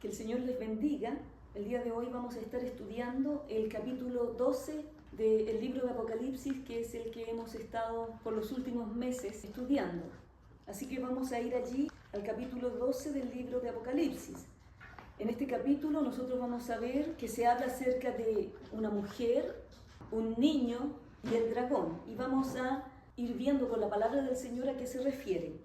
Que el Señor les bendiga. El día de hoy vamos a estar estudiando el capítulo 12 del libro de Apocalipsis, que es el que hemos estado por los últimos meses estudiando. Así que vamos a ir allí al capítulo 12 del libro de Apocalipsis. En este capítulo nosotros vamos a ver que se habla acerca de una mujer, un niño y el dragón. Y vamos a ir viendo con la palabra del Señor a qué se refiere.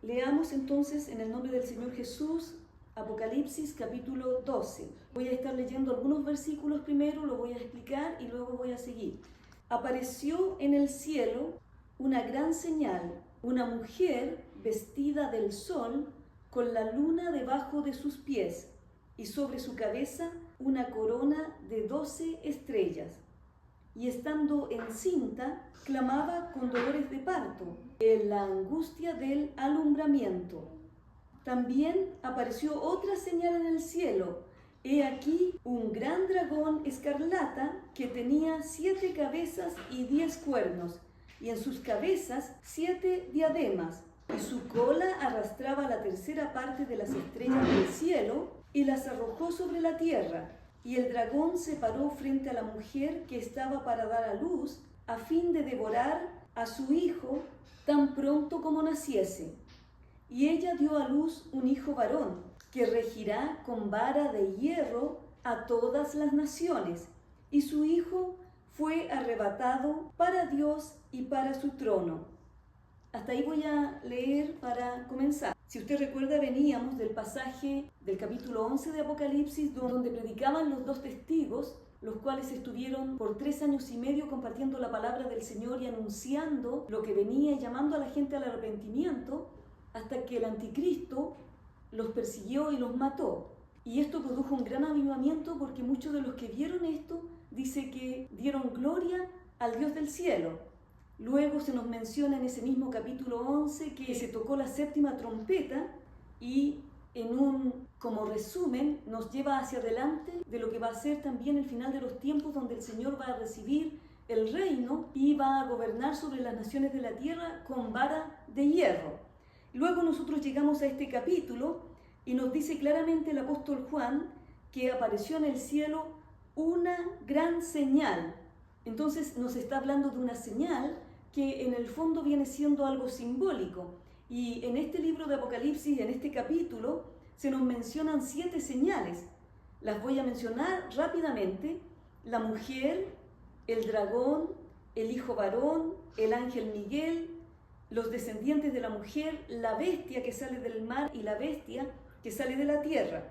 Leamos entonces en el nombre del Señor Jesús Apocalipsis capítulo 12. Voy a estar leyendo algunos versículos primero, lo voy a explicar y luego voy a seguir. Apareció en el cielo una gran señal, una mujer vestida del sol con la luna debajo de sus pies y sobre su cabeza una corona de 12 estrellas. Y estando encinta, clamaba con dolores de parto, en la angustia del alumbramiento. También apareció otra señal en el cielo. He aquí un gran dragón escarlata que tenía 7 cabezas y 10 cuernos, y en sus cabezas 7 diademas, y su cola arrastraba la tercera parte de las estrellas del cielo y las arrojó sobre la tierra. Y el dragón se paró frente a la mujer que estaba para dar a luz, a fin de devorar a su hijo tan pronto como naciese. Y ella dio a luz un hijo varón, que regirá con vara de hierro a todas las naciones. Y su hijo fue arrebatado para Dios y para su trono. Hasta ahí voy a leer para comenzar. Si usted recuerda, veníamos del pasaje del capítulo 11 de Apocalipsis, donde predicaban los 2 testigos, los cuales estuvieron por 3 años y medio compartiendo la palabra del Señor y anunciando lo que venía y llamando a la gente al arrepentimiento, hasta que el anticristo los persiguió y los mató. Y esto produjo un gran avivamiento, porque muchos de los que vieron esto dice que dieron gloria al Dios del cielo. Luego se nos menciona en ese mismo capítulo 11 que se tocó la 7ª trompeta, y en un como resumen nos lleva hacia adelante de lo que va a ser también el final de los tiempos, donde el Señor va a recibir el reino y va a gobernar sobre las naciones de la tierra con vara de hierro. Luego nosotros llegamos a este capítulo y nos dice claramente el apóstol Juan que apareció en el cielo una gran señal. Entonces nos está hablando de una señal que en el fondo viene siendo algo simbólico. Y en este libro de Apocalipsis, en este capítulo, se nos mencionan 7 señales. Las voy a mencionar rápidamente: la mujer, el dragón, el hijo varón, el ángel Miguel, los descendientes de la mujer, la bestia que sale del mar y la bestia que sale de la tierra.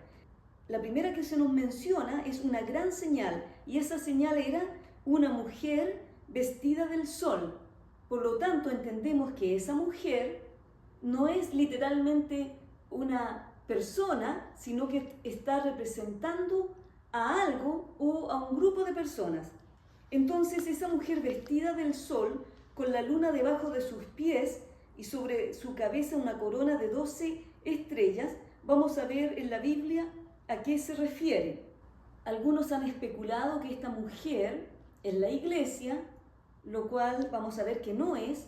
La primera que se nos menciona es una gran señal, y esa señal era una mujer vestida del sol. Por lo tanto, entendemos que esa mujer no es literalmente una persona, sino que está representando a algo o a un grupo de personas. Entonces, esa mujer vestida del sol, con la luna debajo de sus pies y sobre su cabeza una corona de 12 estrellas, vamos a ver en la Biblia a qué se refiere. Algunos han especulado que esta mujer es la iglesia, lo cual vamos a ver que no es.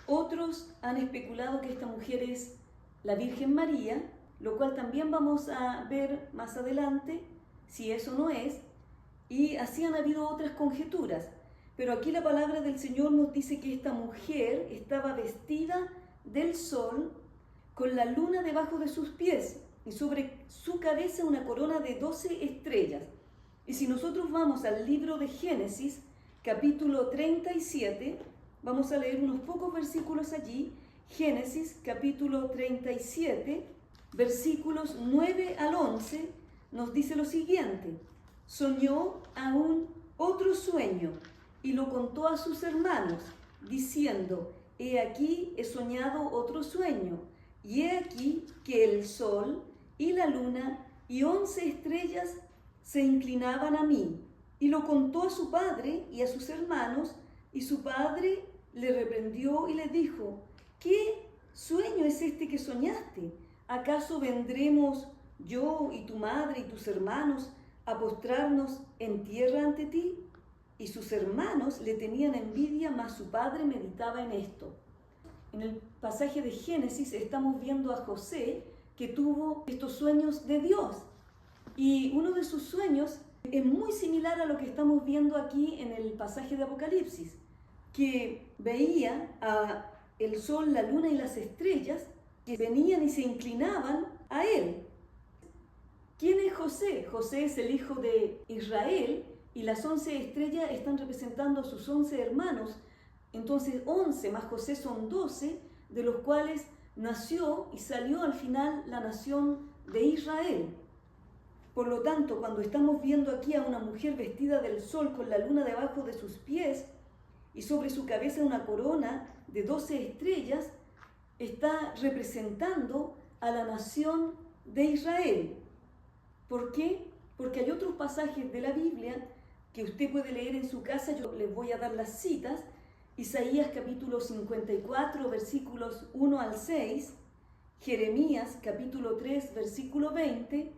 Otros han especulado que esta mujer es la Virgen María, lo cual también vamos a ver más adelante si eso no es. Y así han habido otras conjeturas. Pero aquí la palabra del Señor nos dice que esta mujer estaba vestida del sol, con la luna debajo de sus pies y sobre su cabeza una corona de 12 estrellas. Y si nosotros vamos al libro de Génesis, capítulo 37, vamos a leer unos pocos versículos allí. Génesis, capítulo 37, versículos 9 al 11, nos dice lo siguiente: soñó aún otro sueño y lo contó a sus hermanos, diciendo: he aquí he soñado otro sueño, y he aquí que el sol y la luna y 11 estrellas se inclinaban a mí. Y lo contó a su padre y a sus hermanos, y su padre le reprendió y le dijo: ¿qué sueño es este que soñaste? ¿Acaso vendremos yo y tu madre y tus hermanos a postrarnos en tierra ante ti? Y sus hermanos le tenían envidia, mas su padre meditaba en esto. En el pasaje de Génesis estamos viendo a José, que tuvo estos sueños de Dios. Y uno de sus sueños es muy similar a lo que estamos viendo aquí en el pasaje de Apocalipsis, que veía a el sol, la luna y las estrellas que venían y se inclinaban a él. ¿Quién es José? José es el hijo de Israel y las 11 estrellas están representando a sus 11 hermanos. Entonces 11 más José son 12, de los cuales nació y salió al final la nación de Israel. Por lo tanto, cuando estamos viendo aquí a una mujer vestida del sol con la luna debajo de sus pies y sobre su cabeza una corona de 12 estrellas, está representando a la nación de Israel. ¿Por qué? Porque hay otros pasajes de la Biblia que usted puede leer en su casa, yo les voy a dar las citas. Isaías capítulo 54, versículos 1 al 6, Jeremías capítulo 3, versículo 20,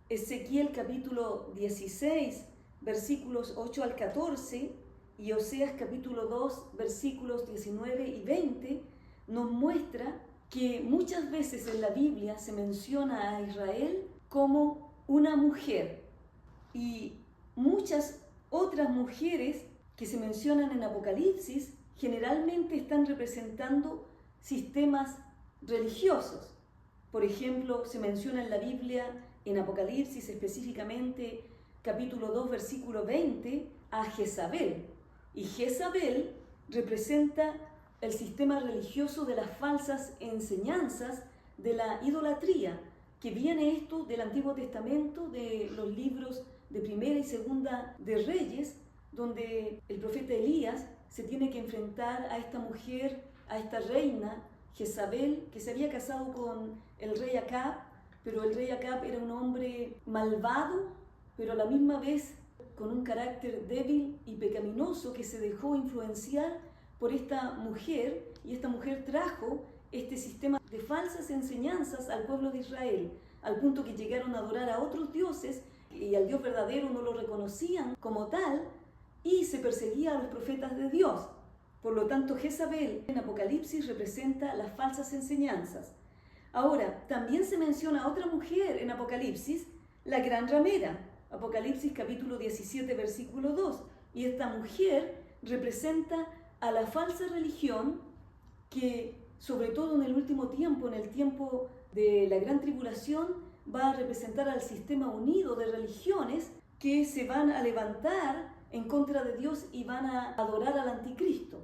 Ezequiel capítulo 16, versículos 8 al 14, y Oseas capítulo 2, versículos 19 y 20, nos muestra que muchas veces en la Biblia se menciona a Israel como una mujer, y muchas otras mujeres que se mencionan en Apocalipsis generalmente están representando sistemas religiosos. Por ejemplo, se menciona en la Biblia, en Apocalipsis específicamente, capítulo 2, versículo 20, a Jezabel. Y Jezabel representa el sistema religioso de las falsas enseñanzas de la idolatría, que viene esto del Antiguo Testamento, de los libros de Primera y Segunda de Reyes, donde el profeta Elías se tiene que enfrentar a esta mujer, a esta reina, Jezabel, que se había casado con el rey Acab, pero el rey Acab era un hombre malvado, pero a la misma vez con un carácter débil y pecaminoso, que se dejó influenciar por esta mujer, y esta mujer trajo este sistema de falsas enseñanzas al pueblo de Israel, al punto que llegaron a adorar a otros dioses y al Dios verdadero no lo reconocían como tal, y se perseguía a los profetas de Dios. Por lo tanto, Jezabel en Apocalipsis representa las falsas enseñanzas. Ahora, también se menciona a otra mujer en Apocalipsis, la gran ramera, Apocalipsis capítulo 17, versículo 2. Y esta mujer representa a la falsa religión que, sobre todo en el último tiempo, en el tiempo de la gran tribulación, va a representar al sistema unido de religiones que se van a levantar en contra de Dios y van a adorar al anticristo.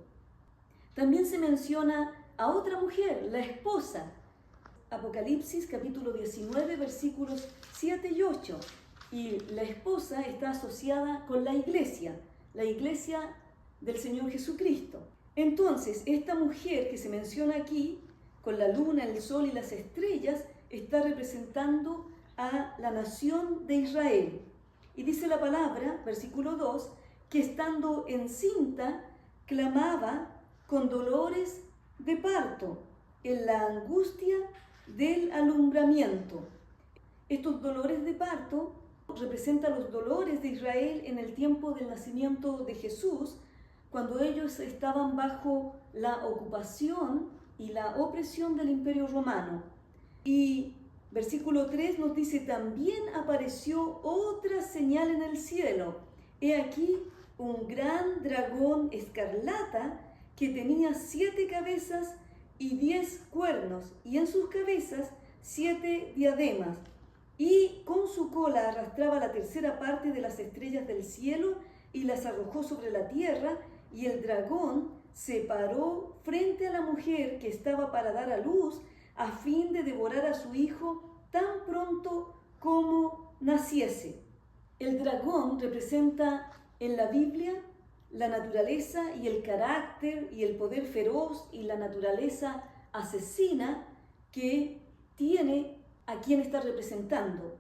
También se menciona a otra mujer, la esposa, Apocalipsis capítulo 19, versículos 7 y 8. Y la esposa está asociada con la iglesia del Señor Jesucristo. Entonces, esta mujer que se menciona aquí, con la luna, el sol y las estrellas, está representando a la nación de Israel. Y dice la palabra, versículo 2, que estando encinta, clamaba con dolores de parto, en la angustia del alumbramiento. Estos dolores de parto representan los dolores de Israel en el tiempo del nacimiento de Jesús, cuando ellos estaban bajo la ocupación y la opresión del Imperio Romano. Y versículo 3 nos dice: también apareció otra señal en el cielo. He aquí un gran dragón escarlata que tenía 7 cabezas y 10 cuernos, y en sus cabezas 7 diademas. Y con su cola arrastraba la tercera parte de las estrellas del cielo y las arrojó sobre la tierra, y el dragón se paró frente a la mujer que estaba para dar a luz, a fin de devorar a su hijo tan pronto como naciese. El dragón representa en la Biblia la naturaleza y el carácter y el poder feroz y la naturaleza asesina que tiene a quien está representando.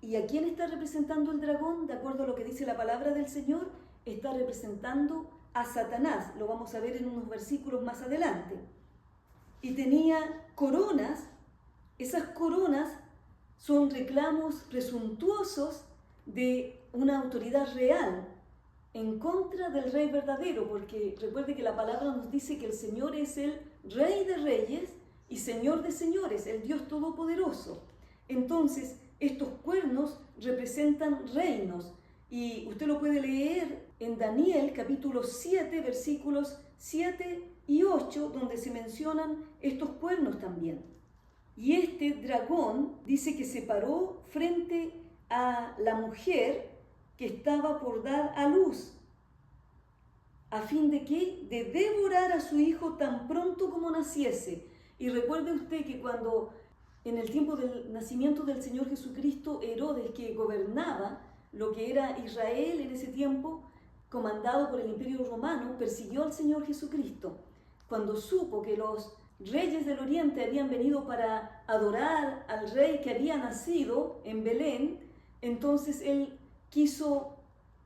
¿Y a quién está representando el dragón? De acuerdo a lo que dice la palabra del Señor, está representando a Satanás. Lo vamos a ver en unos versículos más adelante. Y tenía coronas. Esas coronas son reclamos presuntuosos de una autoridad real en contra del Rey verdadero, porque recuerde que la palabra nos dice que el Señor es el Rey de Reyes y Señor de señores, el Dios Todopoderoso. Entonces, estos cuernos representan reinos, y usted lo puede leer en Daniel capítulo 7, versículos 7 y 8, donde se mencionan estos cuernos también. Y este dragón dice que se paró frente a la mujer que estaba por dar a luz, a fin de que de devorar a su hijo tan pronto como naciese. Y recuerde usted que cuando en el tiempo del nacimiento del Señor Jesucristo, Herodes, que gobernaba lo que era Israel en ese tiempo, comandado por el Imperio Romano, persiguió al Señor Jesucristo. Cuando supo que los reyes del Oriente habían venido para adorar al rey que había nacido en Belén, entonces él quiso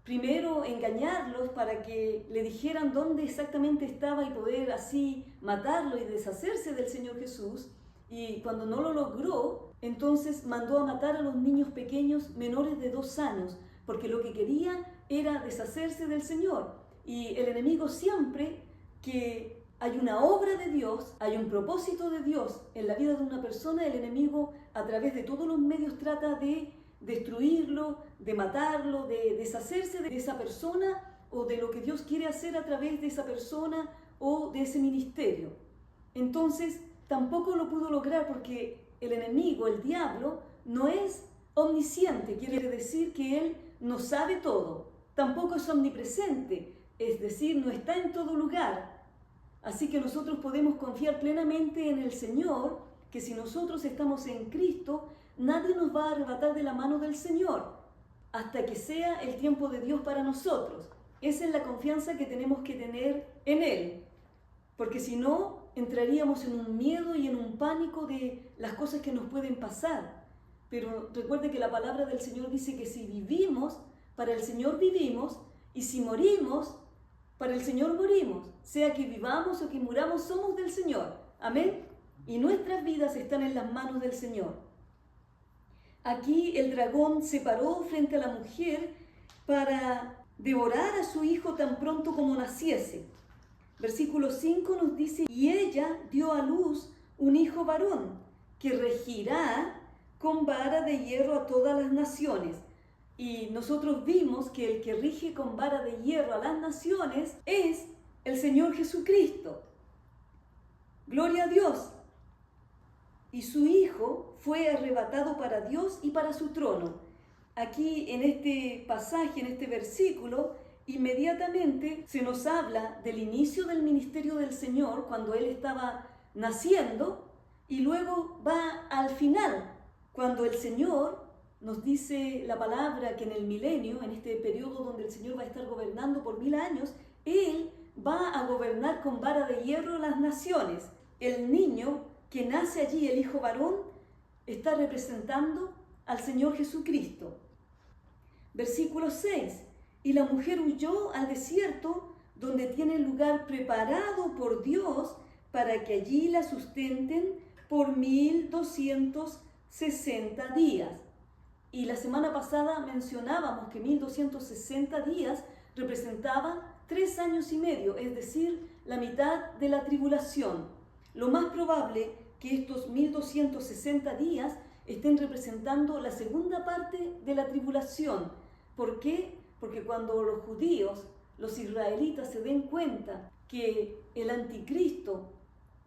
primero engañarlos para que le dijeran dónde exactamente estaba y poder así matarlo y deshacerse del Señor Jesús. Y cuando no lo logró, entonces mandó a matar a los niños pequeños menores de 2 años, porque lo que querían era deshacerse del Señor. Y el enemigo siempre que hay una obra de Dios, hay un propósito de Dios en la vida de una persona, el enemigo a través de todos los medios trata de destruirlo, de matarlo, de deshacerse de esa persona o de lo que Dios quiere hacer a través de esa persona o de ese ministerio. Entonces, tampoco lo pudo lograr porque el enemigo, el diablo, no es omnisciente, quiere decir que él no sabe todo, tampoco es omnipresente, es decir, no está en todo lugar. Así que nosotros podemos confiar plenamente en el Señor, que si nosotros estamos en Cristo, nadie nos va a arrebatar de la mano del Señor, hasta que sea el tiempo de Dios para nosotros. Esa es la confianza que tenemos que tener en Él, porque si no, entraríamos en un miedo y en un pánico de las cosas que nos pueden pasar. Pero recuerde que la palabra del Señor dice que si vivimos, para el Señor vivimos, y si morimos, para el Señor morimos. Sea que vivamos o que muramos, somos del Señor. Amén. Y nuestras vidas están en las manos del Señor. Aquí el dragón se paró frente a la mujer para devorar a su hijo tan pronto como naciese. Versículo 5 nos dice, y ella dio a luz un hijo varón, que regirá con vara de hierro a todas las naciones. Y nosotros vimos que el que rige con vara de hierro a las naciones es el Señor Jesucristo. Gloria a Dios. Y su hijo fue arrebatado para Dios y para su trono. Aquí en este pasaje, en este versículo, inmediatamente se nos habla del inicio del ministerio del Señor cuando Él estaba naciendo, y luego va al final, cuando el Señor nos dice la palabra que en el milenio, en este periodo donde el Señor va a estar gobernando por 1000 años, Él va a gobernar con vara de hierro las naciones. El niño que nace allí, el hijo varón, está representando al Señor Jesucristo. Versículo 6. Y la mujer huyó al desierto, donde tiene lugar preparado por Dios para que allí la sustenten por 1260 días. Y la semana pasada mencionábamos que 1260 días representaban 3 años y medio, es decir, la mitad de la tribulación. Lo más probable que estos 1260 días estén representando la segunda parte de la tribulación. ¿Por qué? Porque cuando los judíos, los israelitas, se den cuenta que el anticristo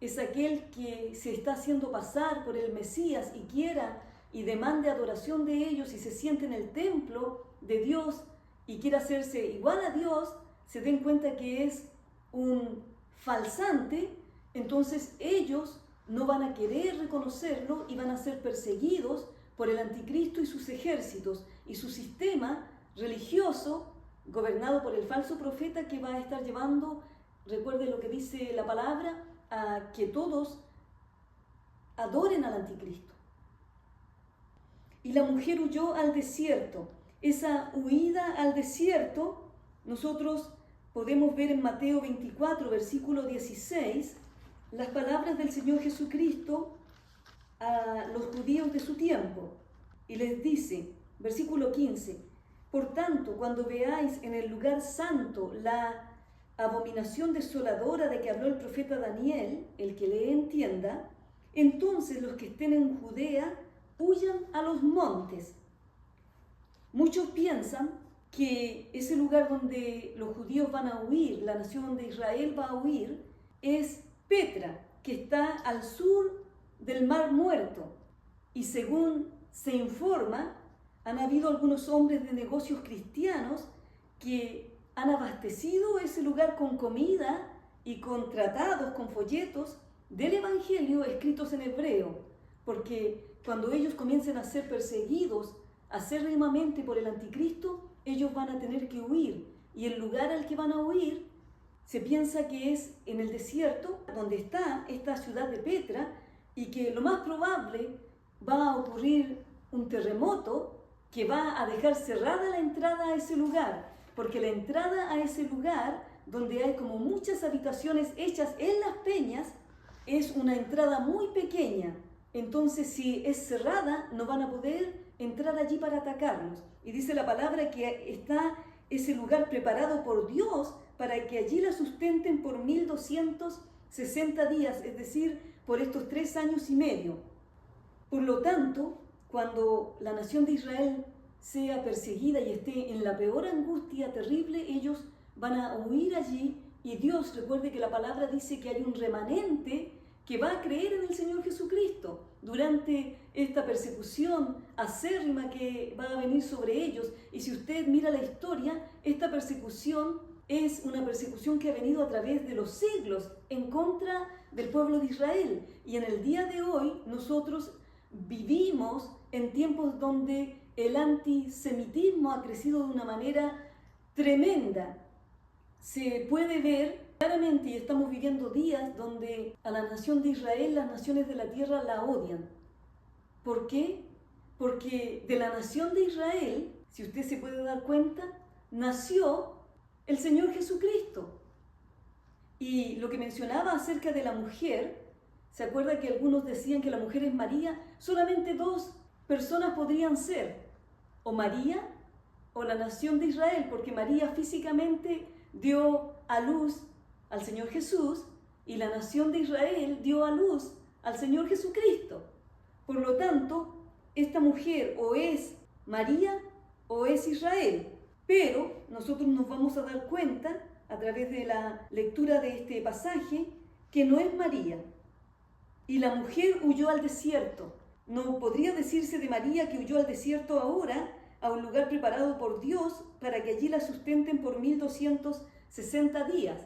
es aquel que se está haciendo pasar por el Mesías y quiera y demande adoración de ellos y se siente en el templo de Dios y quiera hacerse igual a Dios, se den cuenta que es un falsante, entonces ellos no van a querer reconocerlo y van a ser perseguidos por el anticristo y sus ejércitos y su sistema religioso, gobernado por el falso profeta que va a estar llevando, recuerde lo que dice la palabra, a que todos adoren al anticristo. Y la mujer huyó al desierto. Esa huida al desierto, nosotros podemos ver en Mateo 24, versículo 16, las palabras del Señor Jesucristo a los judíos de su tiempo. Y les dice, versículo 15, por tanto, cuando veáis en el lugar santo la abominación desoladora de que habló el profeta Daniel, el que le entienda, entonces los que estén en Judea huyan a los montes. Muchos piensan que ese lugar donde los judíos van a huir, la nación de Israel va a huir, es Petra, que está al sur del Mar Muerto. Y según se informa, han habido algunos hombres de negocios cristianos que han abastecido ese lugar con comida y con tratados, con folletos del Evangelio escritos en hebreo, porque cuando ellos comiencen a ser perseguidos acérrimamente por el anticristo, ellos van a tener que huir, y el lugar al que van a huir se piensa que es en el desierto, donde está esta ciudad de Petra, y que lo más probable va a ocurrir un terremoto que va a dejar cerrada la entrada a ese lugar, porque la entrada a ese lugar, donde hay como muchas habitaciones hechas en las peñas, es una entrada muy pequeña. Entonces, si es cerrada, no van a poder entrar allí para atacarlos. Y dice la palabra que está ese lugar preparado por Dios para que allí la sustenten por 1260 días, es decir, por estos 3 años y medio. Por lo tanto, cuando la nación de Israel sea perseguida y esté en la peor angustia terrible, ellos van a huir allí, y Dios, recuerde que la palabra dice que hay un remanente que va a creer en el Señor Jesucristo durante esta persecución acérrima que va a venir sobre ellos. Y si usted mira la historia, esta persecución es una persecución que ha venido a través de los siglos en contra del pueblo de Israel. Y en el día de hoy nosotros vivimos en tiempos donde el antisemitismo ha crecido de una manera tremenda. Se puede ver claramente, y estamos viviendo días donde a la nación de Israel, las naciones de la tierra la odian. ¿Por qué? Porque de la nación de Israel, si usted se puede dar cuenta, nació el Señor Jesucristo. Y lo que mencionaba acerca de la mujer, ¿se acuerda que algunos decían que la mujer es María? Solamente 2 personas podrían ser, o María o la nación de Israel, porque María físicamente dio a luz al Señor Jesús, y la nación de Israel dio a luz al Señor Jesucristo. Por lo tanto, esta mujer o es María o es Israel. Pero nosotros nos vamos a dar cuenta, a través de la lectura de este pasaje, que no es María. Y la mujer huyó al desierto. No podría decirse de María que huyó al desierto ahora, a un lugar preparado por Dios para que allí la sustenten por 1260 días.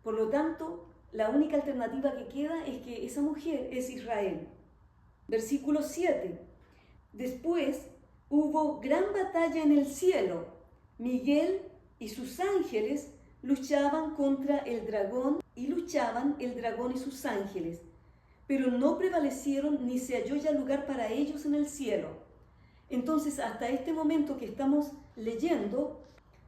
Por lo tanto, la única alternativa que queda es que esa mujer es Israel. Versículo 7. Después hubo gran batalla en el cielo. Miguel y sus ángeles luchaban contra el dragón, y luchaban el dragón y sus ángeles, pero no prevalecieron, ni se halló ya lugar para ellos en el cielo. Entonces, hasta este momento que estamos leyendo,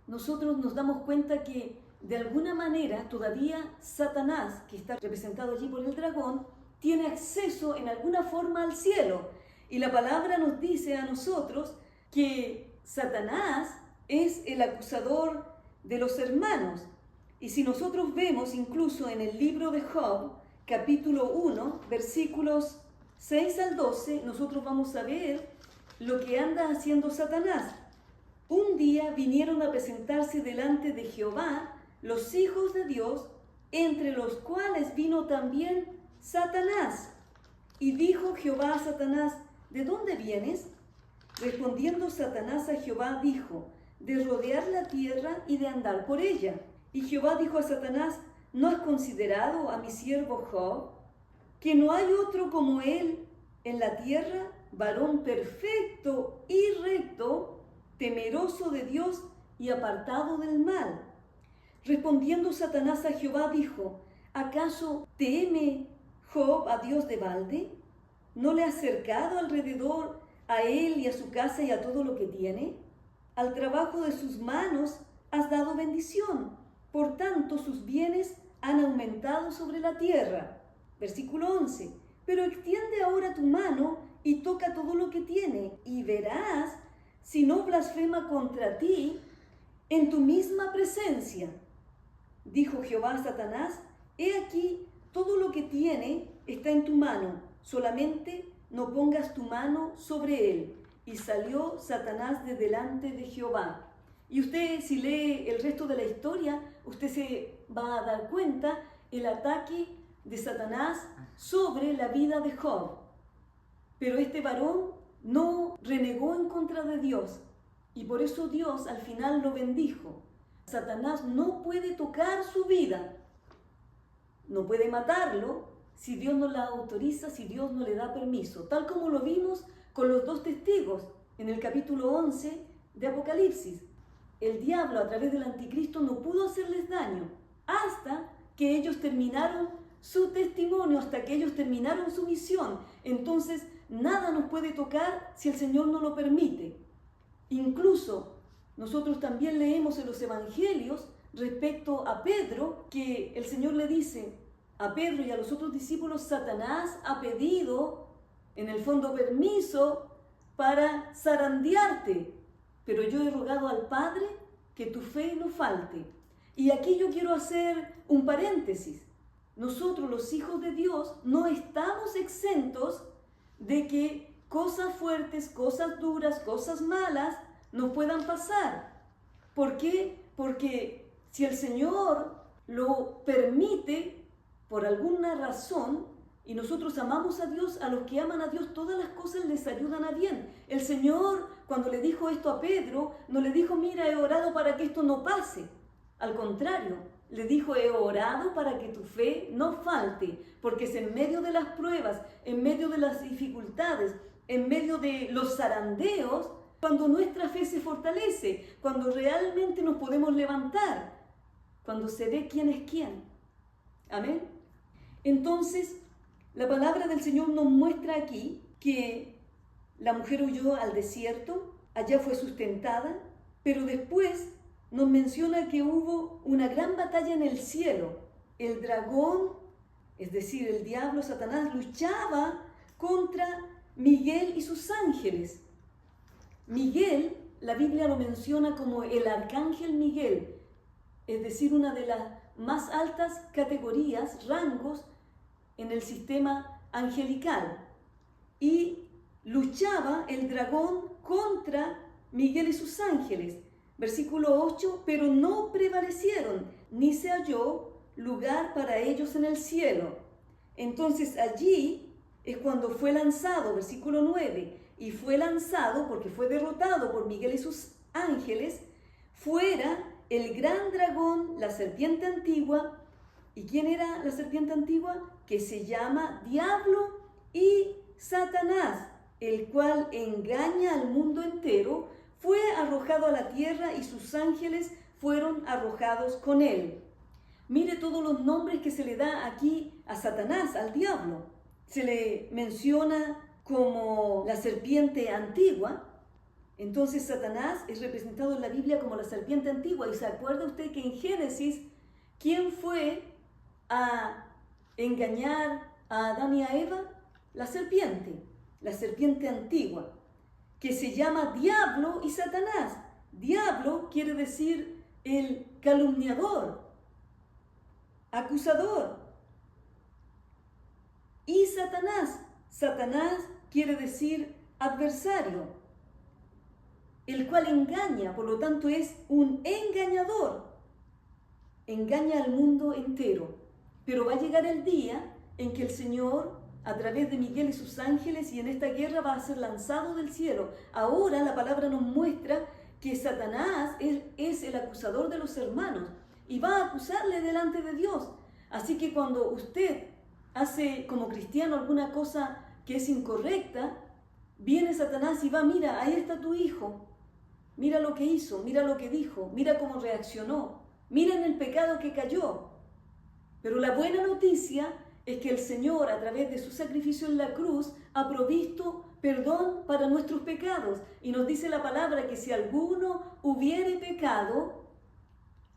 nosotros nos damos cuenta que de alguna manera todavía Satanás, que está representado allí por el dragón, tiene acceso en alguna forma al cielo. Y la palabra nos dice a nosotros que Satanás es el acusador de los hermanos. Y si nosotros vemos incluso en el libro de Job, capítulo 1, versículos 6 al 12, nosotros vamos a ver lo que anda haciendo Satanás. Un día vinieron a presentarse delante de Jehová los hijos de Dios, entre los cuales vino también Satanás. Y dijo Jehová a Satanás: ¿de dónde vienes? Respondiendo Satanás a Jehová dijo: de rodear la tierra y de andar por ella. Y Jehová dijo a Satanás: ¿no has considerado a mi siervo Job, que no hay otro como él en la tierra, varón perfecto y recto, temeroso de Dios y apartado del mal? Respondiendo Satanás a Jehová dijo: ¿acaso teme Job a Dios de balde? ¿No le ha cercado alrededor a él y a su casa y a todo lo que tiene? Al trabajo de sus manos has dado bendición, por tanto sus bienes han aumentado sobre la tierra. Versículo 11. Pero extiende ahora tu mano y toca todo lo que tiene, y verás si no blasfema contra ti en tu misma presencia. Dijo Jehová a Satanás: he aquí, todo lo que tiene está en tu mano, solamente no pongas tu mano sobre él. Y salió Satanás de delante de Jehová. Y usted, si lee el resto de la historia, usted se va a dar cuenta el ataque de Satanás sobre la vida de Job. Pero este varón no renegó en contra de Dios, y por eso Dios al final lo bendijo. Satanás no puede tocar su vida, no puede matarlo si Dios no la autoriza, si Dios no le da permiso, tal como lo vimos con los dos testigos en el capítulo 11 de Apocalipsis. El diablo a través del anticristo no pudo hacerles daño hasta que ellos terminaron su testimonio, hasta que ellos terminaron su misión. Entonces nada nos puede tocar si el Señor no lo permite. Incluso nosotros también leemos en los evangelios respecto a Pedro, que el Señor le dice a Pedro y a los otros discípulos: Satanás ha pedido en el fondo permiso para zarandearte, pero yo he rogado al Padre que tu fe no falte. Y aquí yo quiero hacer un paréntesis. Nosotros, los hijos de Dios, no estamos exentos de que cosas fuertes, cosas duras, cosas malas nos puedan pasar. ¿Por qué? Porque si el Señor lo permite por alguna razón, y nosotros amamos a Dios, a los que aman a Dios todas las cosas les ayudan a bien. El Señor, cuando le dijo esto a Pedro, no le dijo: mira, he orado para que esto no pase. Al contrario, le dijo: he orado para que tu fe no falte, porque es en medio de las pruebas, en medio de las dificultades, en medio de los zarandeos, cuando nuestra fe se fortalece, cuando realmente nos podemos levantar, cuando se ve quién es quién. Amén. Entonces, la palabra del Señor nos muestra aquí que la mujer huyó al desierto, allá fue sustentada, pero después nos menciona que hubo una gran batalla en el cielo. El dragón, es decir, el diablo, Satanás, luchaba contra Miguel y sus ángeles. Miguel, la Biblia lo menciona como el arcángel Miguel, es decir, una de las más altas categorías, rangos en el sistema angelical. Y luchaba el dragón contra Miguel y sus ángeles. Versículo 8, pero no prevalecieron, ni se halló lugar para ellos en el cielo. Entonces allí es cuando fue lanzado, versículo 9, y fue lanzado, porque fue derrotado por Miguel y sus ángeles, fuera el gran dragón, la serpiente antigua. ¿Y quién era la serpiente antigua? Que se llama Diablo y Satanás, el cual engaña al mundo entero. Fue arrojado a la tierra y sus ángeles fueron arrojados con él. Mire todos los nombres que se le da aquí a Satanás, al diablo. Se le menciona como la serpiente antigua. Entonces Satanás es representado en la Biblia como la serpiente antigua. ¿Y se acuerda usted que en Génesis, quién fue a engañar a Adán y a Eva? La serpiente antigua, que se llama Diablo y Satanás. Diablo quiere decir el calumniador, acusador. Y Satanás quiere decir adversario, el cual engaña, por lo tanto es un engañador. Engaña al mundo entero. Pero va a llegar el día en que el Señor, a través de Miguel y sus ángeles, y en esta guerra va a ser lanzado del cielo. Ahora la palabra nos muestra que Satanás es el acusador de los hermanos y va a acusarle delante de Dios. Así que cuando usted hace como cristiano alguna cosa que es incorrecta, viene Satanás y va: mira, ahí está tu hijo, mira lo que hizo, mira lo que dijo, mira cómo reaccionó, mira en el pecado que cayó. Pero la buena noticia es que el Señor, a través de su sacrificio en la cruz, ha provisto perdón para nuestros pecados. Y nos dice la palabra que si alguno hubiere pecado,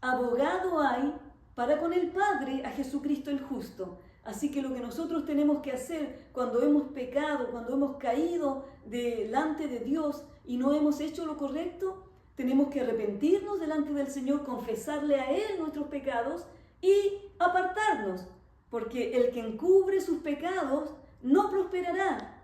abogado hay para con el Padre, a Jesucristo el justo. Así que lo que nosotros tenemos que hacer cuando hemos pecado, cuando hemos caído delante de Dios y no hemos hecho lo correcto, tenemos que arrepentirnos delante del Señor, confesarle a Él nuestros pecados y apartarnos. porque el que encubre sus pecados no prosperará.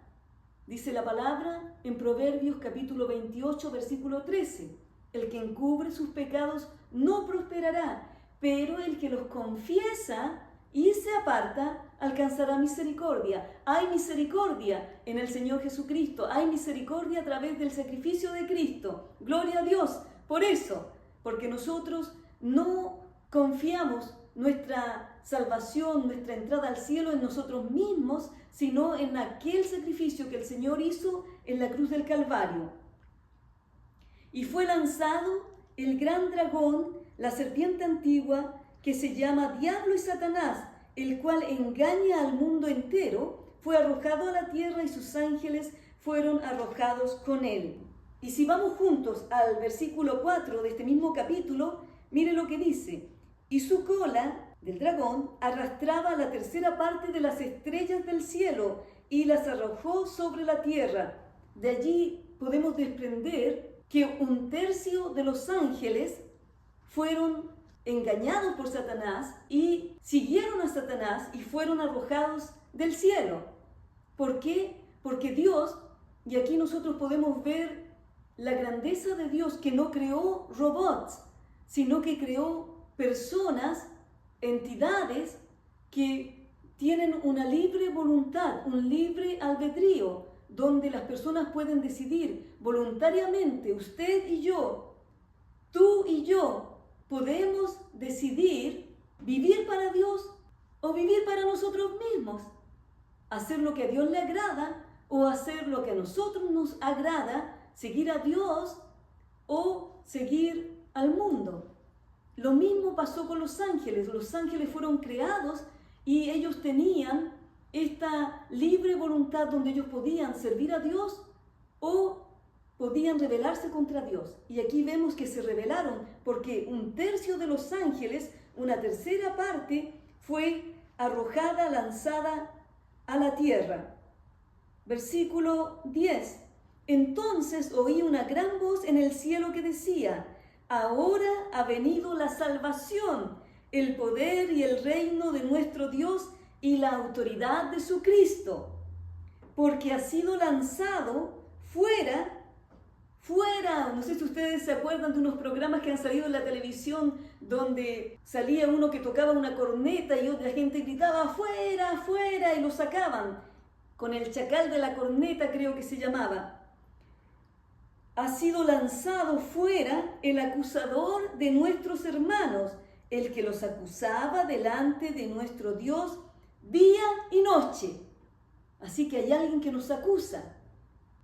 Dice la palabra en Proverbios capítulo 28, versículo 13. El que encubre sus pecados no prosperará, pero el que los confiesa y se aparta alcanzará misericordia. Hay misericordia en el Señor Jesucristo, hay misericordia a través del sacrificio de Cristo. Gloria a Dios por eso, porque nosotros no confiamos nuestra salvación, nuestra entrada al cielo en nosotros mismos, sino en aquel sacrificio que el Señor hizo en la cruz del Calvario. Y fue lanzado el gran dragón, la serpiente antigua, que se llama Diablo y Satanás, el cual engaña al mundo entero, fue arrojado a la tierra y sus ángeles fueron arrojados con él. Y si vamos juntos al versículo 4 de este mismo capítulo, mire lo que dice. Y su cola del dragón arrastraba la tercera parte de las estrellas del cielo y las arrojó sobre la tierra. De allí podemos desprender que un tercio de los ángeles fueron engañados por Satanás y siguieron a Satanás y fueron arrojados del cielo. ¿Por qué? Porque Dios, y aquí nosotros podemos ver la grandeza de Dios, que no creó robots, sino que creó personas, entidades que tienen una libre voluntad, un libre albedrío, donde las personas pueden decidir voluntariamente, usted y yo, tú y yo, podemos decidir vivir para Dios o vivir para nosotros mismos, hacer lo que a Dios le agrada o hacer lo que a nosotros nos agrada, seguir a Dios o seguir al mundo. Lo mismo pasó con los ángeles. Los ángeles fueron creados y ellos tenían esta libre voluntad donde ellos podían servir a Dios o podían rebelarse contra Dios. Y aquí vemos que se rebelaron porque un tercio de los ángeles, una tercera parte, fue arrojada, lanzada a la tierra. Versículo 10. Entonces oí una gran voz en el cielo que decía: ahora ha venido la salvación, el poder y el reino de nuestro Dios y la autoridad de su Cristo, porque ha sido lanzado fuera, no sé si ustedes se acuerdan de unos programas que han salido en la televisión donde salía uno que tocaba una corneta y otra gente gritaba afuera, afuera, y lo sacaban con el chacal de la corneta, creo que se llamaba. Ha sido lanzado fuera el acusador de nuestros hermanos, el que los acusaba delante de nuestro Dios día y noche. Así que hay alguien que nos acusa,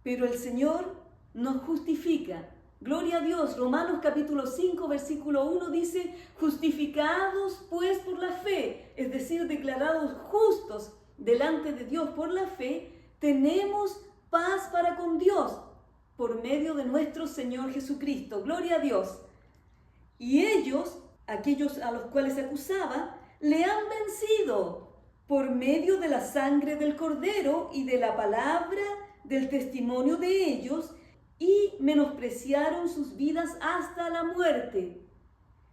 pero el Señor nos justifica. Gloria a Dios. Romanos capítulo 5, versículo 1 dice: justificados pues por la fe, es decir, declarados justos delante de Dios por la fe, tenemos paz para con Dios por medio de nuestro Señor Jesucristo. Gloria a Dios. Y ellos, aquellos a los cuales se acusaba, le han vencido por medio de la sangre del Cordero y de la palabra del testimonio de ellos, y menospreciaron sus vidas hasta la muerte.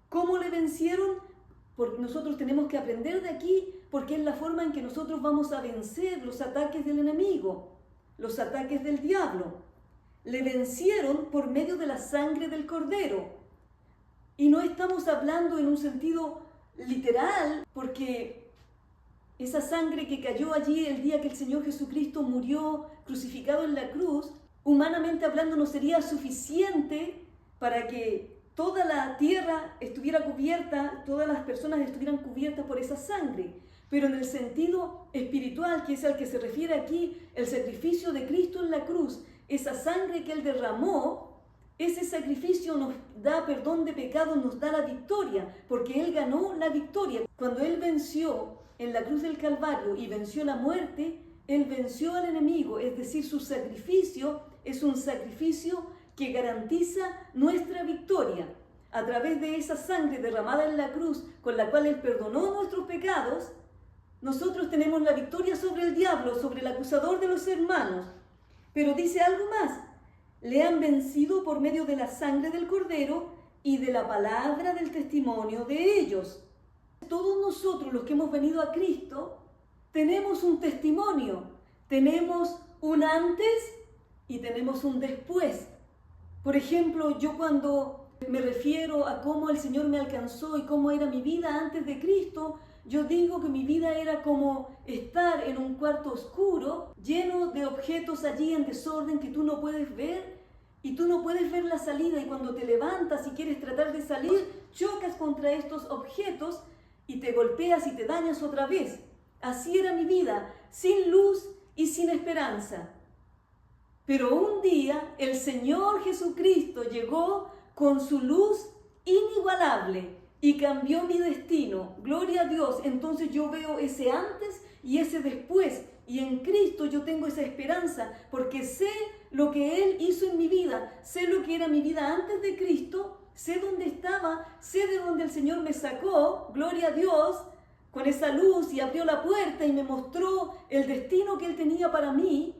¿Cómo le vencieron? Porque nosotros tenemos que aprender de aquí, porque es la forma en que nosotros vamos a vencer los ataques del enemigo, los ataques del diablo. Le vencieron por medio de la sangre del Cordero. Y no estamos hablando en un sentido literal, porque esa sangre que cayó allí el día que el Señor Jesucristo murió crucificado en la cruz, humanamente hablando, no sería suficiente para que toda la tierra estuviera cubierta, todas las personas estuvieran cubiertas por esa sangre. Pero en el sentido espiritual, que es al que se refiere aquí, el sacrificio de Cristo en la cruz, esa sangre que Él derramó, ese sacrificio nos da perdón de pecados, nos da la victoria, porque Él ganó la victoria. Cuando Él venció en la cruz del Calvario y venció la muerte, Él venció al enemigo, es decir, su sacrificio es un sacrificio que garantiza nuestra victoria. A través de esa sangre derramada en la cruz, con la cual Él perdonó nuestros pecados, nosotros tenemos la victoria sobre el diablo, sobre el acusador de los hermanos. Pero dice algo más: le han vencido por medio de la sangre del Cordero y de la palabra del testimonio de ellos. Todos nosotros, los que hemos venido a Cristo, tenemos un testimonio, tenemos un antes y tenemos un después. Por ejemplo, yo cuando me refiero a cómo el Señor me alcanzó y cómo era mi vida antes de Cristo, yo digo que mi vida era como estar en un cuarto oscuro, lleno de objetos allí en desorden que tú no puedes ver y tú no puedes ver la salida, y cuando te levantas y quieres tratar de salir, chocas contra estos objetos y te golpeas y te dañas otra vez. Así era mi vida, sin luz y sin esperanza. Pero un día el Señor Jesucristo llegó con su luz inigualable y cambió mi destino. Gloria a Dios. Entonces yo veo ese antes y ese después. Y en Cristo yo tengo esa esperanza porque sé lo que Él hizo en mi vida. Sé lo que era mi vida antes de Cristo. Sé dónde estaba. Sé de dónde el Señor me sacó. Gloria a Dios. Con esa luz, y abrió la puerta y me mostró el destino que Él tenía para mí.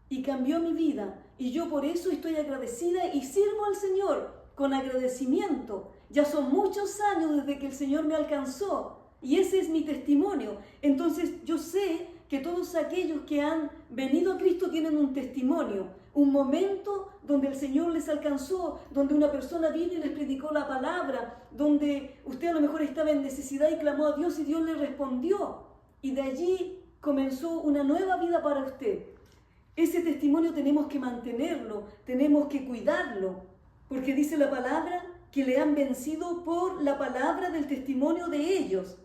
Y cambió mi vida. Y yo por eso estoy agradecida y sirvo al Señor con agradecimiento. Ya son muchos años desde que el Señor me alcanzó. Y ese es mi testimonio. Entonces yo sé que todos aquellos que han venido a Cristo tienen un testimonio. Un momento donde el Señor les alcanzó, donde una persona vino y les predicó la palabra, donde usted a lo mejor estaba en necesidad y clamó a Dios y Dios le respondió. Y de allí comenzó una nueva vida para usted. Ese testimonio tenemos que mantenerlo, tenemos que cuidarlo, porque dice la palabra que le han vencido por la palabra del testimonio de ellos.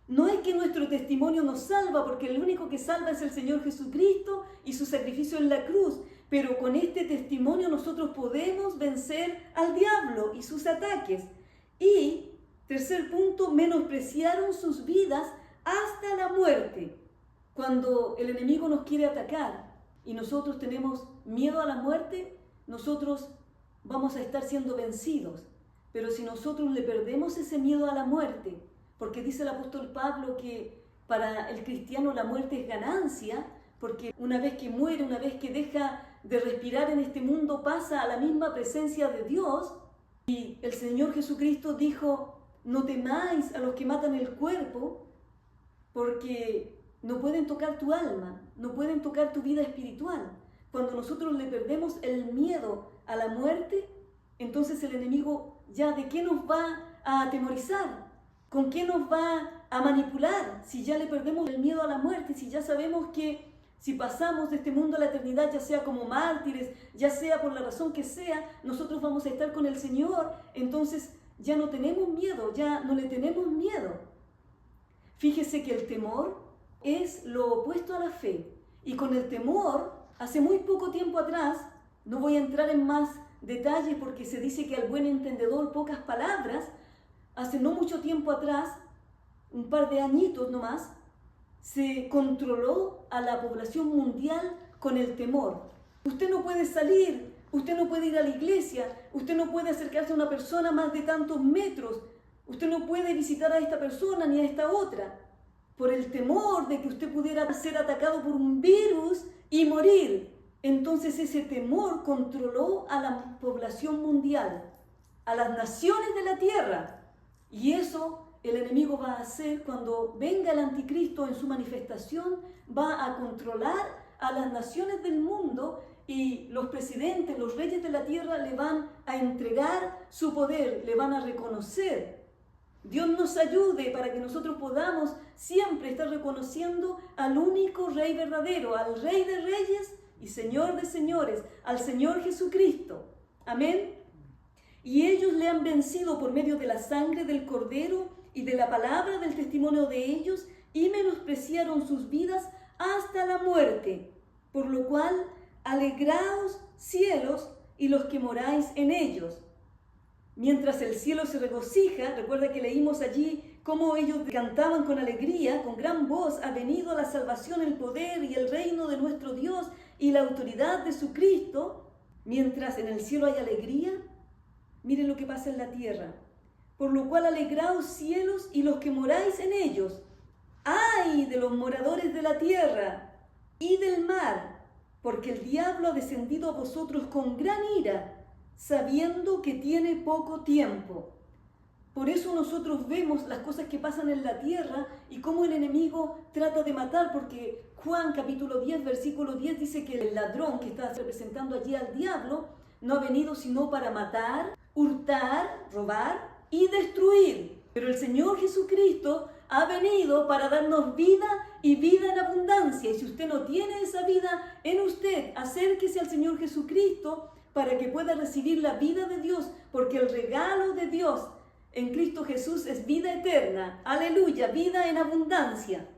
No es que nuestro testimonio nos salva, porque el único que salva es el Señor Jesucristo y su sacrificio en la cruz, pero con este testimonio nosotros podemos vencer al diablo y sus ataques. Y, tercer punto, menospreciaron sus vidas hasta la muerte. Cuando el enemigo nos quiere atacar y nosotros tenemos miedo a la muerte, nosotros vamos a estar siendo vencidos. Pero si nosotros le perdemos ese miedo a la muerte, porque dice el apóstol Pablo que para el cristiano la muerte es ganancia, porque una vez que muere, una vez que deja de respirar en este mundo, pasa a la misma presencia de Dios. Y el Señor Jesucristo dijo: no temáis a los que matan el cuerpo, porque no pueden tocar tu alma, no pueden tocar tu vida espiritual. Cuando nosotros le perdemos el miedo a la muerte, entonces el enemigo ya ¿de qué nos va a atemorizar? ¿Con qué nos va a manipular? Si ya le perdemos el miedo a la muerte, si ya sabemos que si pasamos de este mundo a la eternidad, ya sea como mártires, ya sea por la razón que sea, nosotros vamos a estar con el Señor, entonces ya no tenemos miedo, ya no le tenemos miedo. Fíjese que el temor es lo opuesto a la fe. Y con el temor, hace muy poco tiempo atrás, no voy a entrar en más detalles porque se dice que al buen entendedor pocas palabras, hace no mucho tiempo atrás, un par de añitos nomás, se controló a la población mundial con el temor. Usted no puede salir, usted no puede ir a la iglesia, usted no puede acercarse a una persona más de tantos metros, usted no puede visitar a esta persona ni a esta otra, por el temor de que usted pudiera ser atacado por un virus y morir. Entonces ese temor controló a la población mundial, a las naciones de la tierra. Y eso el enemigo va a hacer cuando venga el anticristo en su manifestación, va a controlar a las naciones del mundo y los presidentes, los reyes de la tierra le van a entregar su poder, le van a reconocer. Dios nos ayude para que nosotros podamos siempre estar reconociendo al único Rey verdadero, al Rey de Reyes y Señor de Señores, al Señor Jesucristo. Amén. Y ellos le han vencido por medio de la sangre del Cordero y de la palabra del testimonio de ellos, y menospreciaron sus vidas hasta la muerte. Por lo cual, alegraos cielos y los que moráis en ellos. Mientras el cielo se regocija, recuerda que leímos allí cómo ellos cantaban con alegría, con gran voz: ha venido la salvación, el poder y el reino de nuestro Dios y la autoridad de su Cristo. Mientras en el cielo hay alegría, miren lo que pasa en la tierra. Por lo cual alegraos cielos y los que moráis en ellos. ¡Ay de los moradores de la tierra y del mar! Porque el diablo ha descendido a vosotros con gran ira, sabiendo que tiene poco tiempo. Por eso nosotros vemos las cosas que pasan en la tierra y cómo el enemigo trata de matar, porque Juan capítulo 10, versículo 10 dice que el ladrón que está representando allí al diablo no ha venido sino para matar, hurtar, robar y destruir. Pero el Señor Jesucristo ha venido para darnos vida y vida en abundancia. Y si usted no tiene esa vida en usted, acérquese al Señor Jesucristo para que pueda recibir la vida de Dios, porque el regalo de Dios en Cristo Jesús es vida eterna. Aleluya, vida en abundancia.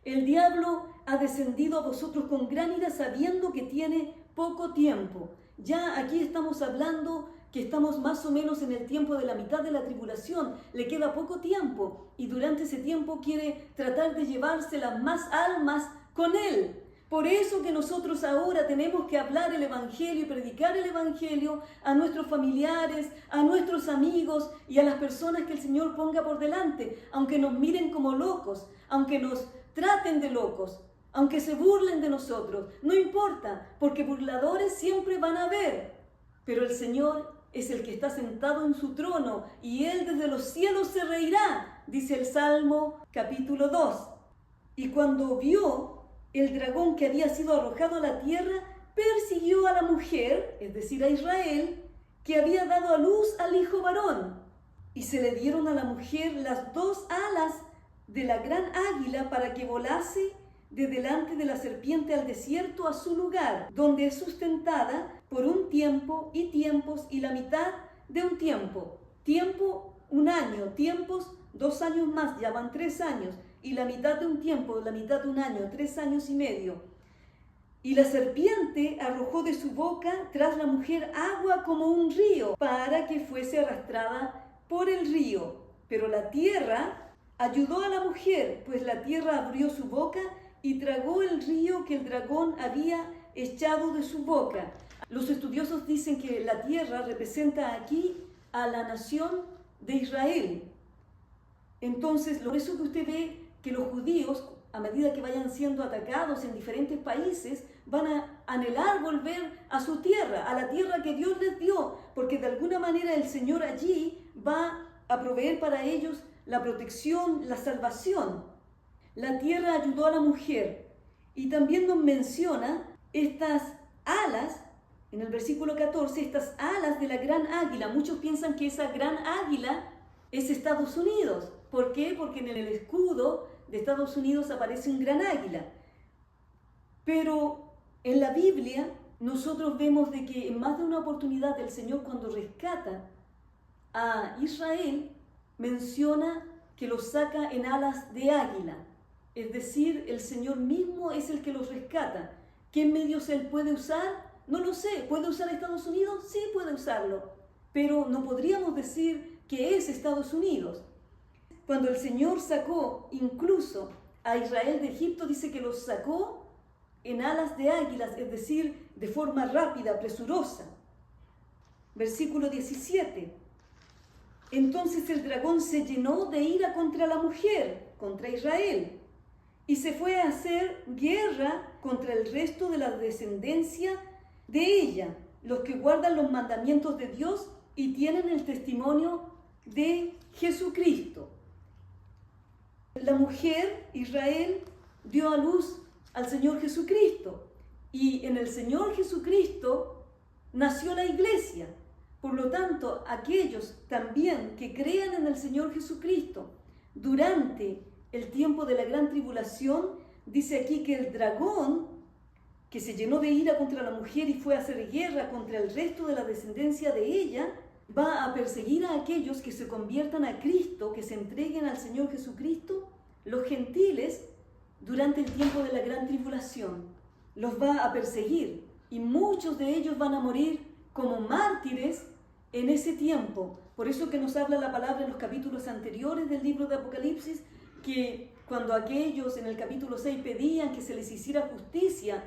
El diablo ha descendido a vosotros con gran ira sabiendo que tiene poco tiempo. Ya aquí estamos hablando que estamos más o menos en el tiempo de la mitad de la tribulación. Le queda poco tiempo y durante ese tiempo quiere tratar de llevarse las más almas con él. Por eso que nosotros ahora tenemos que hablar el Evangelio y predicar el Evangelio a nuestros familiares, a nuestros amigos y a las personas que el Señor ponga por delante, aunque nos miren como locos, aunque nos traten de locos, aunque se burlen de nosotros. No importa, porque burladores siempre van a haber. Pero el Señor es el que está sentado en su trono y Él desde los cielos se reirá, dice el Salmo capítulo 2. Y cuando vio el dragón que había sido arrojado a la tierra, persiguió a la mujer, es decir, a Israel, que había dado a luz al hijo varón. Y se le dieron a la mujer las dos alas de la gran águila para que volase de delante de la serpiente al desierto, a su lugar, donde es sustentada por un tiempo y tiempos y la mitad de un tiempo. Tiempo, un año; tiempos, 2 años más, ya van 3 años. Y la mitad de un tiempo, la mitad de un año, 3 años y medio. Y la serpiente arrojó de su boca tras la mujer agua como un río, para que fuese arrastrada por el río. Pero la tierra ayudó a la mujer, pues la tierra abrió su boca y tragó el río que el dragón había echado de su boca. Los estudiosos dicen que la tierra representa aquí a la nación de Israel. Entonces, por eso que usted ve que los judíos, a medida que vayan siendo atacados en diferentes países, van a anhelar volver a su tierra, a la tierra que Dios les dio, porque de alguna manera el Señor allí va a proveer para ellos la protección, la salvación. La tierra ayudó a la mujer y también nos menciona estas alas, en el versículo 14, estas alas de la gran águila. Muchos piensan que esa gran águila es Estados Unidos. ¿Por qué? Porque en el escudo de Estados Unidos aparece un gran águila. Pero en la Biblia nosotros vemos de que en más de una oportunidad el Señor, cuando rescata a Israel, menciona que los saca en alas de águila. Es decir, el Señor mismo es el que los rescata. ¿Qué medios Él puede usar? No lo sé. ¿Puede usar a Estados Unidos? Sí, puede usarlo. Pero no podríamos decir que es Estados Unidos. Cuando el Señor sacó incluso a Israel de Egipto, dice que los sacó en alas de águilas, es decir, de forma rápida, presurosa. Versículo 17. Entonces el dragón se llenó de ira contra la mujer, contra Israel, y se fue a hacer guerra contra el resto de la descendencia de ella, los que guardan los mandamientos de Dios y tienen el testimonio de Jesucristo. La mujer, Israel, dio a luz al Señor Jesucristo, y en el Señor Jesucristo nació la iglesia. Por lo tanto, aquellos también que crean en el Señor Jesucristo durante el tiempo de la gran tribulación, dice aquí que el dragón, que se llenó de ira contra la mujer y fue a hacer guerra contra el resto de la descendencia de ella, va a perseguir a aquellos que se conviertan a Cristo, que se entreguen al Señor Jesucristo, los gentiles, durante el tiempo de la gran tribulación. Los va a perseguir y muchos de ellos van a morir como mártires en ese tiempo. Por eso que nos habla la palabra en los capítulos anteriores del libro de Apocalipsis, que cuando aquellos en el capítulo 6 pedían que se les hiciera justicia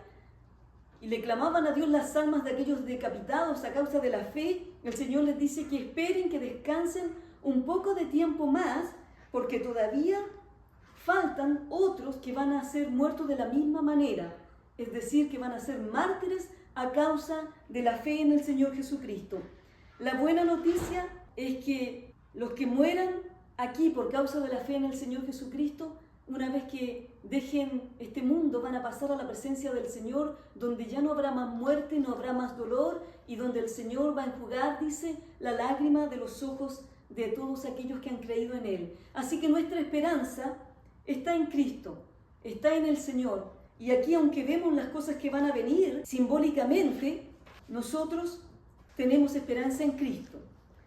y le clamaban a Dios las almas de aquellos decapitados a causa de la fe, el Señor les dice que esperen, que descansen un poco de tiempo más, porque todavía faltan otros que van a ser muertos de la misma manera, es decir, que van a ser mártires a causa de la fe en el Señor Jesucristo. La buena noticia es que Los que mueran aquí por causa de la fe en el Señor Jesucristo, una vez que dejen este mundo, van a pasar a la presencia del Señor, donde ya no habrá más muerte, no habrá más dolor, y donde el Señor va a enjugar, dice, la lágrima de los ojos de todos aquellos que han creído en Él. Así que nuestra esperanza está en Cristo, está en el Señor. Y aquí, aunque vemos las cosas que van a venir, simbólicamente, nosotros tenemos esperanza en Cristo.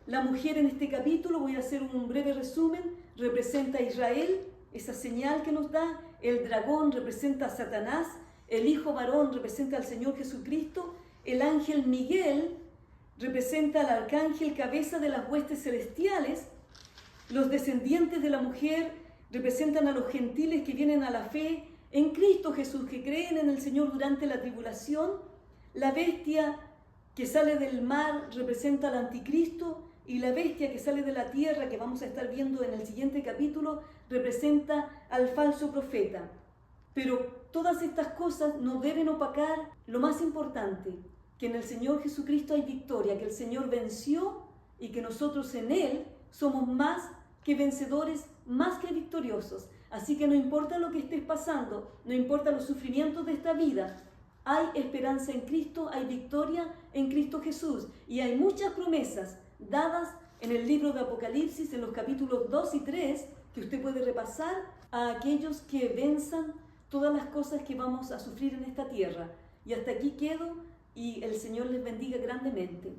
La mujer en este capítulo, voy a hacer un breve resumen, representa a Israel, esa señal que nos da. El dragón representa a Satanás, el hijo varón representa al Señor Jesucristo, el ángel Miguel representa al arcángel cabeza de las huestes celestiales, los descendientes de la mujer representan a los gentiles que vienen a la fe en Cristo Jesús, que creen en el Señor durante la tribulación. La bestia que sale del mar representa al anticristo, y la bestia que sale de la tierra, que vamos a estar viendo en el siguiente capítulo, representa al falso profeta. Pero todas estas cosas no deben opacar lo más importante, que en el Señor Jesucristo hay victoria, que el Señor venció y que nosotros en Él somos más que vencedores, más que victoriosos. Así que no importa lo que estés pasando, no importa los sufrimientos de esta vida, hay esperanza en Cristo, hay victoria en Cristo Jesús, y hay muchas promesas dadas en el libro de Apocalipsis, en los capítulos 2 y 3, que usted puede repasar, a aquellos que venzan todas las cosas que vamos a sufrir en esta tierra. Y hasta aquí quedo, y el Señor les bendiga grandemente.